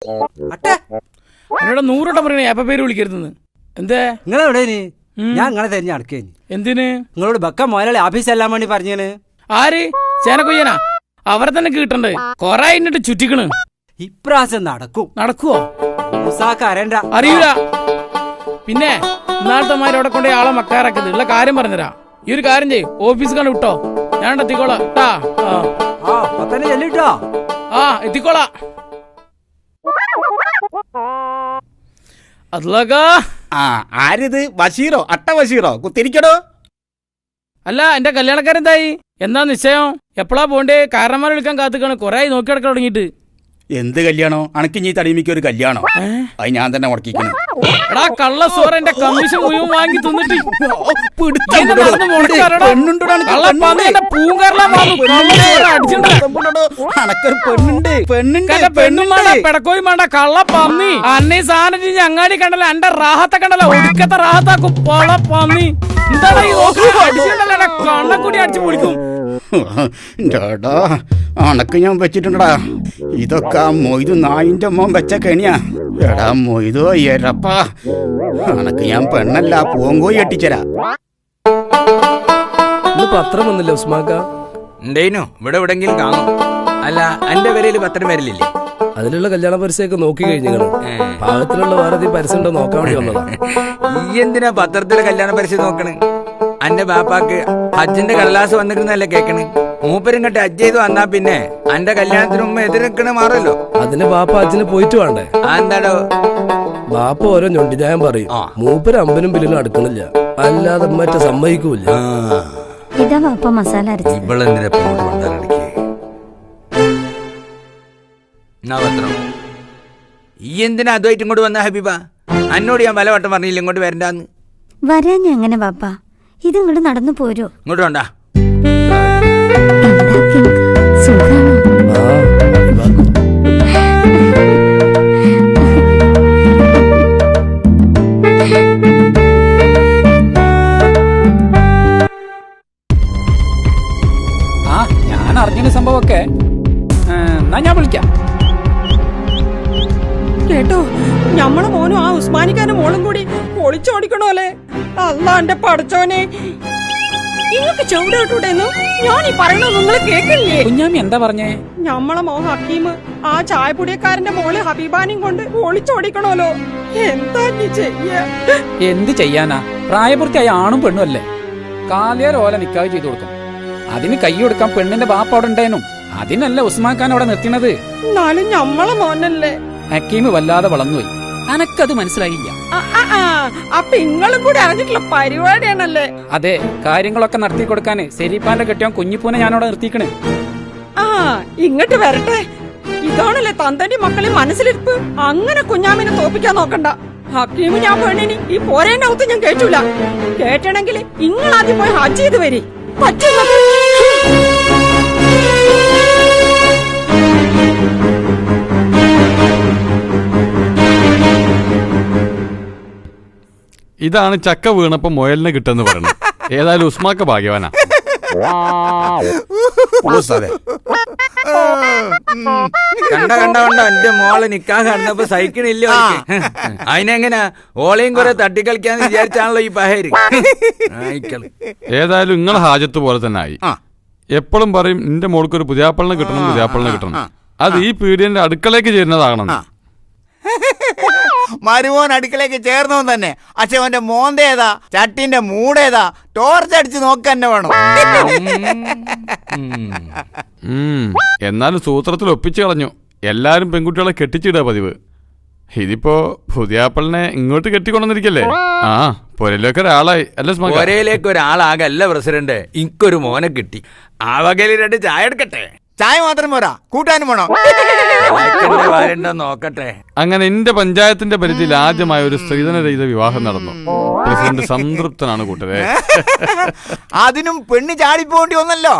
അട്ടെ എന്നോട് 100 വട്ടം പറയണേ അപ്പ പേര് വിളിക്കരുതെന്ന്. എന്തേ നിങ്ങളെവിടെ? ഞാൻ നിങ്ങളെ തെരഞ്ഞു നടക്കേനി. എന്തിന്? നിങ്ങളോട് ബക്ക മുതലാളി ഓഫീസ് എല്ലാം വേണ്ടി പറഞ്ഞേന്. ആര്? ചേനക്കൊയ്യനാ? അവരെ തന്നെ കിട്ടണ്ടേ? കൊറേ എന്നിട്ട് ചുറ്റിക്കണ്. ഇപ്രാവശ്യം നടക്കുവോ? അറിയണ്ട. അറിയൂല. പിന്നെ ഇന്നാളത്തെ മാതിരി അവിടെ കൊണ്ടേ ആളെ മക്കാറാക്കത്. ഉള്ള കാര്യം പറഞ്ഞുതരാ. ഈ ഒരു കാര്യം ചെയ്യും, ഓഫീസ് കണ്ട് വിട്ടോ, ഞാൻ എത്തിക്കോളാം. എത്തിക്കോളാ. ആരിത്? ബഷീറോ? അട്ട ബഷീറോ? കുത്തിരിക്കടോ. അല്ല, എന്റെ കല്യാണക്കാരെന്തായി? എന്താ നിശ്ചയം? എപ്പോഴാ പോണ്ടേ? കാരണന്മാരെ വിളിക്കാൻ കാത്തുക്കാണ്. കൊറേ നോക്കി നടക്കാൻ തുടങ്ങിയിട്ട്. എന്ത് കല്യാണോ? അണക്ക് നീ തടിമിക്ക് ഒരു കല്യാണോ? അത് ഞാൻ തന്നെ മുടക്കിക്കുന്നു. എടാ കള്ള സോറ, എന്റെ കമ്മീഷൻ മുഴുവൻ വാങ്ങി തിന്നിട്ട് പെടക്കോയും വേണ്ട കള്ള പന്നി. അന്നേ സാധനം അങ്ങാടി കണ്ടല്ല, എന്റെ റാഹത്തെ കണ്ടല്ല, ഒടുക്കത്തെ റാഹത്താക്കും പള പന്നി. എന്താണ് കണ്ണക്കൂടി അടിച്ചു പൊളിക്കും. അണക്ക് ഞാൻ വെച്ചിട്ടുണ്ടടാ. ഇതൊക്കെ മൊയ്തു നായിന്റെ മോൻ വെച്ച കെണിയാ. എടാ മൊയ്തോ എരപ്പാ, അണക്ക് ഞാൻ പെണ്ണല്ല പൂങ്കോയി എട്ടിച്ചരാ. പത്രം വന്നില്ല ഉസ്മാക്ക? ഉണ്ടേനോ? ഇവിടെ എവിടെങ്കിലും കാണും. അല്ല, എന്റെ പേരില് പത്രം വരലില്ലേ? അതിലുള്ള കല്യാണ പരസ്യമൊക്കെ നോക്കി കഴിഞ്ഞു. പാകത്തിലുള്ള വേറെ പരസ്യം ഉണ്ടോ നോക്കാൻ വേണ്ടി വന്നതാ. ഈ എന്തിനാ പത്രത്തിലെ കല്യാണ പരസ്യം നോക്കണ്? അന്റെ ബാപ്പാക്ക് ഹജ്ജിന്റെ കടലാസ് വന്നിരുന്നല്ലേ കേക്കണ്. മൂപ്പരും കെട്ടി ഹജ്ജ് ചെയ്ത് വന്നാ പിന്നെ അന്റെ കല്യാണത്തിന് മുമ്പ് എതിർക്കണ മാറല്ലോ. അതിന് ബാപ്പ ഹജ്ജിന് പോയിട്ട് വേണ്ടേ? എന്താടോ ബാപ്പ ഓരോ ഞൊണ്ടിഞ്ഞായം പറയും. മൂപ്പര് അമ്പനും ബില്ലിനും അടുക്കണില്ല, അല്ലാതെ മറ്റ സമ്മതിക്കൂല. ഇവളെന്തിനാ പണ്ടാരടിക്കേ? പത്രം ഈ എന്തിനാ അതുമായിട്ട് ഇങ്ങോട്ട് വന്ന ഹബീബ? അന്നോട് ഞാൻ പലവട്ടം പറഞ്ഞില്ല ഇങ്ങോട്ട് വരണ്ടാന്ന്. വരാൻ എങ്ങനെ ബാപ്പ? ഇത് ഇങ്ങോട്ട് നടന്നു പോരോ? ഇങ്ങോട്ട് വേണ്ട. ഞാൻ അറിഞ്ഞ സംഭവമൊക്കെ എന്നാ ഞാൻ വിളിക്കാം. കേട്ടോ, ഞമ്മളെ മോനും ആ ഉസ്മാനിക്കാന്റെ മോളും കൂടി ഒളിച്ചോടിക്കണോല്ലേ? അല്ലാ എന്റെ പടച്ചോനെ, ഇങ്ങക്ക് ചെവിടേട്ടൂടെന്നു ഞാൻ ഈ പറയണത് നിങ്ങൾ കേക്കില്ലേ? കുഞ്ഞാമി എന്താ പറഞ്ഞേ? ഞമ്മളെ മോൻ ഹക്കീം ആ ചായപ്പൊടിയക്കാരന്റെ മോള് ഹബീബാനെയും കൊണ്ട് ഒളിച്ചോടിക്കണോലോ. എന്താ നീ ചെയ്യാ? എന്ത് ചെയ്യാനാ? പ്രായപൂർത്തിയായ ആണും പെണ്ണും അല്ലേ? കാലിയാർ ഓല നിക്കാഹ് ചെയ്തു കൊടുക്കും. അതിന് കൈ കൊടുക്കാൻ പെണ്ണിന്റെ ബാപ്പ അവിടെ ഉണ്ടായിരുന്നു. അതിനല്ല ഉസ്മാൻ ഖാൻ അവിടെ നിർത്തിനത്. എന്നാലും ഞമ്മളെ മോനല്ലേ? ഹക്കീം വല്ലാതെ വളർന്നുപോയി. അനക്കത് മനസ്സിലായില്ല. അപ്പൊ ഇങ്ങളും കൂടി അറിഞ്ഞിട്ടുള്ള പരിപാടിയാണല്ലേ? അതെ, കാര്യങ്ങളൊക്കെ നടത്തി കൊടുക്കാന് സെരീപ്പാന്റെ കെട്ടിയോ കുഞ്ഞിപ്പൂനെ ഞാനവിടെ നിർത്തിക്കണേ. ഇങ്ങോട്ട് വരട്ടെ. ഇതാണല്ലേ തന്തന്റെ മക്കളെ മനസ്സിലിരിപ്പ്. അങ്ങനെ കുഞ്ഞാമിനെ തോപ്പിക്കാൻ നോക്കണ്ട. ഹക്കീം ഞാൻ പെണ്ണിനി ഈ പോരേന്റെ ഔത്ത് ഞാൻ കേട്ടൂല. കേട്ടണെങ്കിൽ ഇങ്ങളാദ്യം പോയി ഹജ്ജ് ചെയ്ത് വരി. പറ്റുന്ന ഇതാണ് ചക്ക വീണപ്പോ മുയലിനെ കിട്ടുമെന്ന് പറയുന്നത്. ഏതായാലും ഉസ്മാക്ക ഭാഗ്യവാനാ. കണ്ട എന്റെ മോളെ നിക്കാഹ് നടന്നപ്പോ സഹിക്കണില്ല. അതിനെങ്ങനാ ഓളയും കുറെ തട്ടിക്കളിക്കാന്ന് വിചാരിച്ചാണല്ലോ ഈ പഹേര്. ഏതായാലും നിങ്ങളെ ഹാജത്ത് പോലെ തന്നെ ആയി. എപ്പോഴും പറയും നിന്റെ മോൾക്കൊരു പുതിയാപ്പളിനെ കിട്ടണം. അത് ഈ പീഡിയന്റെ അടുക്കളയ്ക്ക് ചേരുന്നതാകണം. മരുമോൻ അടുക്കളയ്ക്ക് ചേർന്നവൻ തന്നെ. അച്ഛവന്റെ മോന്തേതാ, ചട്ടിന്റെ മൂടേതാ, ടോർച്ച് അടിച്ച് നോക്കന്നെ വേണം. എന്നാലും സൂത്രത്തിൽ ഒപ്പിച്ചു കളഞ്ഞു. എല്ലാരും പെൺകുട്ടികളെ കെട്ടിച്ചിടുക പതിവ്. ഇതിപ്പോ പുതിയാപ്പളിനെ ഇങ്ങോട്ട് കെട്ടിക്കൊണ്ടിരിക്കല്ലേ? പൊരയിലേക്ക് ഒരാളായി അല്ലേ? പൊരയിലേക്ക് ഒരാളാകല്ല പ്രസിഡന്റ്, ഇക്കൊരു മോനെ കിട്ടി. ആ വകയിൽ 2 ചായ എടുക്കട്ടെ. ചായ മാത്രം പോരാ, കൂട്ടാനും വേണോ? നോക്കട്ടെ. അങ്ങനെ എന്റെ പഞ്ചായത്തിന്റെ പരിധിയിൽ ആദ്യമായ ഒരു സ്ത്രീധനരഹിത വിവാഹം നടന്നു. പ്രസിഡന്റ് സംതൃപ്തനാണ് കൂട്ടരെ. അതിനും പെണ്ണ് ചാടിപ്പോണ്ടി വന്നല്ലോ.